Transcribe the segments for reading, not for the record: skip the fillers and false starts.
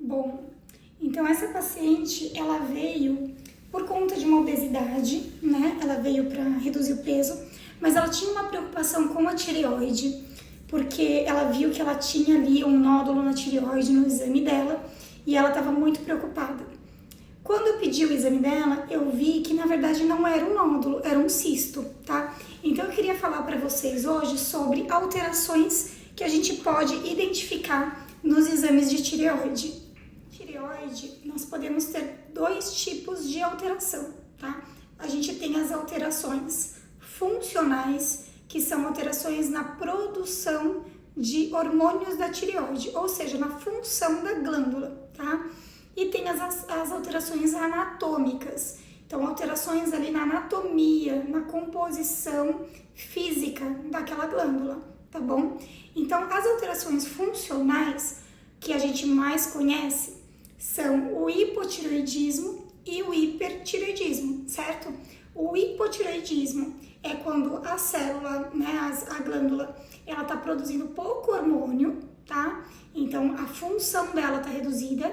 Bom, então essa paciente, ela veio por conta de uma obesidade, né? Ela veio para reduzir o peso, mas ela tinha uma preocupação com a tireoide, porque ela viu que ela tinha ali um nódulo na tireoide no exame dela e ela estava muito preocupada. Quando eu pedi o exame dela, eu vi que na verdade não era um nódulo, era um cisto, tá? Então eu queria falar para vocês hoje sobre alterações que a gente pode identificar nos exames de tireoide. Tireoide, nós podemos ter dois tipos de alteração, tá? A gente tem as alterações funcionais, que são alterações na produção de hormônios da tireoide, ou seja, na função da glândula, tá? E tem as alterações anatômicas, então alterações ali na anatomia, na composição física daquela glândula, tá bom? Então, as alterações funcionais que a gente mais conhece são o hipotireoidismo e o hipertireoidismo, certo? O hipotireoidismo é quando a célula, né, a glândula, ela tá produzindo pouco hormônio, tá? Então, a função dela tá reduzida.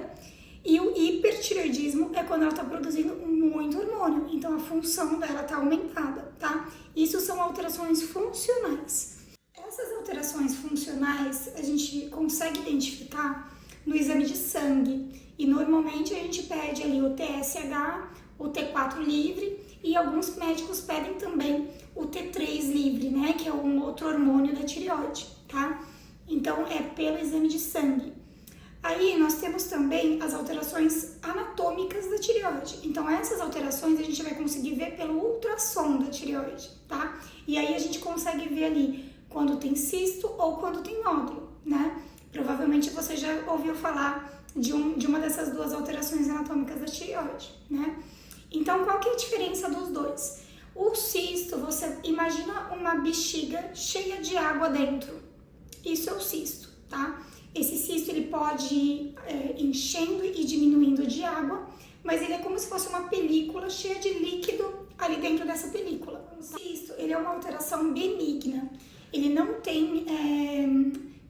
E o hipertireoidismo é quando ela tá produzindo muito hormônio, então a função dela tá aumentada, tá? Isso são alterações funcionais. Essas alterações funcionais a gente consegue identificar no exame de sangue e normalmente a gente pede ali o TSH, o T4 livre e alguns médicos pedem também o T3 livre, né, que é um outro hormônio da tireoide, tá? Então é pelo exame de sangue. Aí nós temos também as alterações anatômicas da tireoide. Então essas alterações a gente vai conseguir ver pelo ultrassom da tireoide, tá? E aí a gente consegue ver ali quando tem cisto ou quando tem nódulo, né? Provavelmente você já ouviu falar de uma dessas duas alterações anatômicas da tireoide, né? Então qual que é a diferença dos dois? O cisto, você imagina uma bexiga cheia de água dentro. Isso é o cisto, tá? Esse cisto ele pode ir enchendo e diminuindo de água, mas ele é como se fosse uma película cheia de líquido ali dentro dessa película. O cisto ele é uma alteração benigna, ele não tem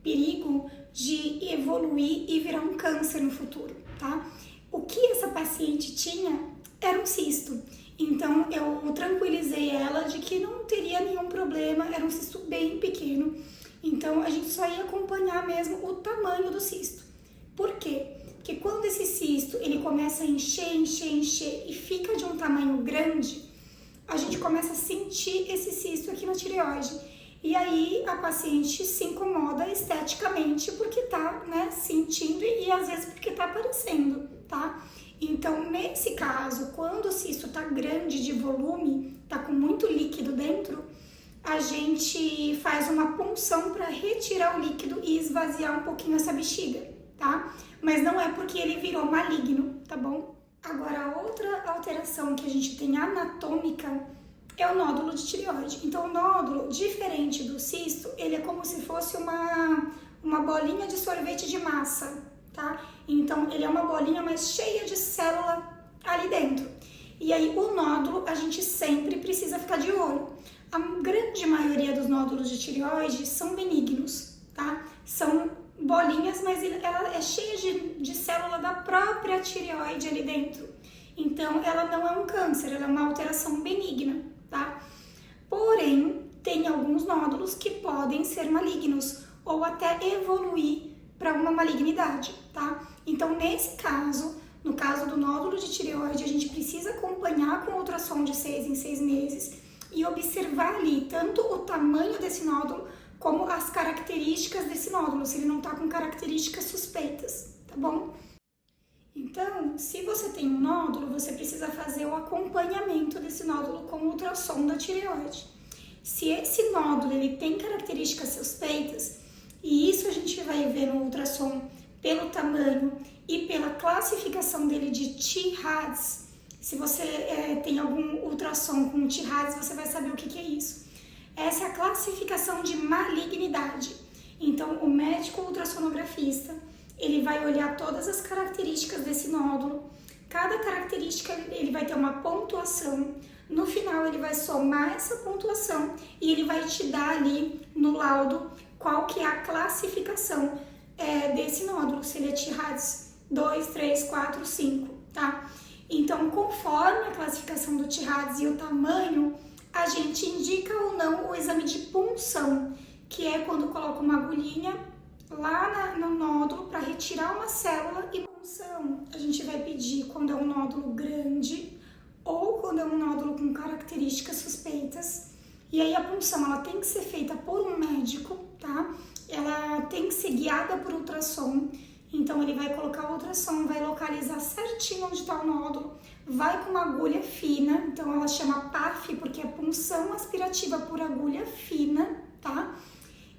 perigo de evoluir e virar um câncer no futuro, tá? O que essa paciente tinha era um cisto, então eu tranquilizei ela de que não teria nenhum problema, era um cisto bem pequeno. Então, a gente só ia acompanhar mesmo o tamanho do cisto. Por quê? Porque quando esse cisto ele começa a encher e fica de um tamanho grande, a gente começa a sentir esse cisto aqui na tireoide. E aí a paciente se incomoda esteticamente porque tá, né, sentindo e às vezes porque tá aparecendo, tá? Então, nesse caso, quando o cisto tá grande de volume, tá com muito líquido dentro, a gente faz uma punção para retirar o líquido e esvaziar um pouquinho essa bexiga, tá? Mas não é porque ele virou maligno, tá bom? Agora, a outra alteração que a gente tem anatômica é o nódulo de tireoide. Então, o nódulo, diferente do cisto, ele é como se fosse uma bolinha de sorvete de massa, tá? Então, ele é uma bolinha mais cheia de célula ali dentro. E aí, o nódulo, a gente sempre precisa ficar de olho. A grande maioria dos nódulos de tireoide são benignos, tá? São bolinhas, mas ela é cheia de célula da própria tireoide ali dentro. Então, ela não é um câncer, ela é uma alteração benigna, tá? Porém, tem alguns nódulos que podem ser malignos ou até evoluir para uma malignidade, tá? Então, nesse caso, no caso do nódulo de tireoide, a gente precisa acompanhar com ultrassom de 6 em 6 meses e observar ali tanto o tamanho desse nódulo como as características desse nódulo, se ele não está com características suspeitas, tá bom? Então, se você tem um nódulo, você precisa fazer o acompanhamento desse nódulo com o ultrassom da tireoide. Se esse nódulo ele tem características suspeitas, e isso a gente vai ver no ultrassom pelo tamanho e pela classificação dele de T-RADS. Se você tem algum ultrassom com T-RADS, você vai saber o que é isso. Essa é a classificação de malignidade. Então, o médico ultrassonografista, ele vai olhar todas as características desse nódulo. Cada característica, ele vai ter uma pontuação. No final, ele vai somar essa pontuação e ele vai te dar ali no laudo qual que é a classificação desse nódulo, se ele é T-RADS 2, 3, 4, 5, tá? Então, conforme a classificação do TIRADS e o tamanho, a gente indica ou não o exame de punção, que é quando coloca uma agulhinha lá no nódulo para retirar uma célula. E punção a gente vai pedir quando é um nódulo grande ou quando é um nódulo com características suspeitas. E aí a punção ela tem que ser feita por um médico, tá? Ela tem que ser guiada por ultrassom. Então ele vai colocar o ultrassom, vai localizar certinho onde está o nódulo, vai com uma agulha fina, então ela chama PAF porque é punção aspirativa por agulha fina, tá?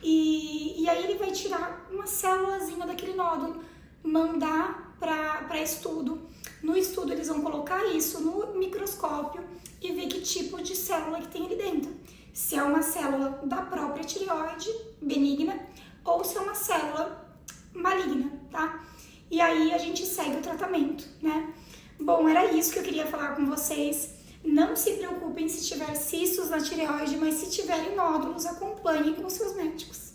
E aí ele vai tirar uma célulazinha daquele nódulo, mandar para estudo. No estudo eles vão colocar isso no microscópio e ver que tipo de célula que tem ali dentro. Se é uma célula da própria tireoide benigna ou se é uma célula maligna, tá? E aí a gente segue o tratamento, né? Bom, era isso que eu queria falar com vocês. Não se preocupem se tiver cistos na tireoide, mas se tiverem nódulos, acompanhem com seus médicos.